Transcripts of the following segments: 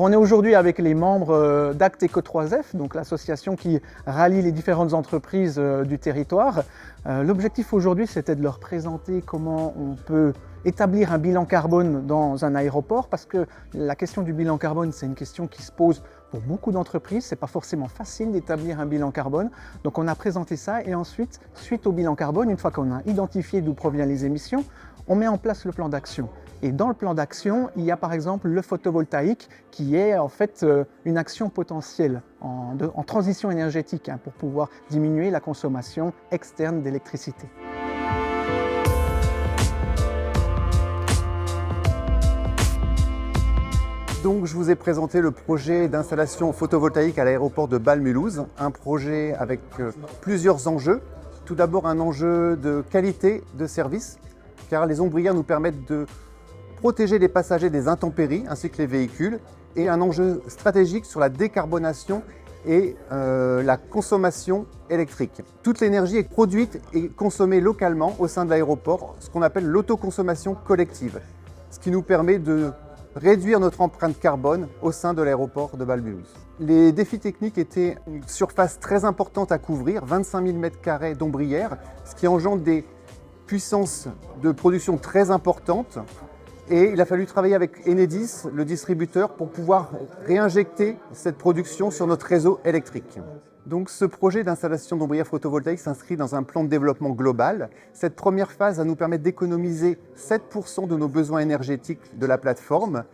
on est aujourd'hui avec les membres d'Act Eco 3F, donc l'association qui rallie les différentes entreprises du territoire. L'objectif aujourd'hui, c'était de leur présenter comment on peut établir un bilan carbone dans un aéroport, parce que la question du bilan carbone, c'est une question qui se pose pour beaucoup d'entreprises. C'est pas forcément facile d'établir un bilan carbone. Donc on a présenté ça et ensuite, suite au bilan carbone, une fois qu'on a identifié d'où proviennent les émissions, on met en place le plan d'action. Et dans le plan d'action, il y a par exemple le photovoltaïque qui est en fait une action potentielle en transition énergétique pour pouvoir diminuer la consommation externe d'électricité. Donc, je vous ai présenté le projet d'installation photovoltaïque à l'aéroport de Bâle-Mulhouse, un projet avec plusieurs enjeux. Tout d'abord, un enjeu de qualité de service, car les ombrières nous permettent de protéger les passagers des intempéries ainsi que les véhicules, et un enjeu stratégique sur la décarbonation et la consommation électrique. Toute l'énergie est produite et consommée localement au sein de l'aéroport, ce qu'on appelle l'autoconsommation collective, ce qui nous permet de réduire notre empreinte carbone au sein de l'aéroport de Bâle-Mulhouse. Les défis techniques étaient une surface très importante à couvrir, 25 000 m² d'ombrières, ce qui engendre des puissances de production très importantes. Et il a fallu travailler avec Enedis, le distributeur, pour pouvoir réinjecter cette production sur notre réseau électrique. Donc ce projet d'installation d'ombrières photovoltaïques s'inscrit dans un plan de développement global. Cette première phase va nous permettre d'économiser 7% de nos besoins énergétiques de la plateforme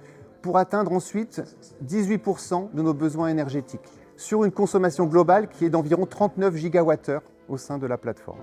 pour atteindre ensuite 18% de nos besoins énergétiques sur une consommation globale qui est d'environ 39 gigawattheures au sein de la plateforme.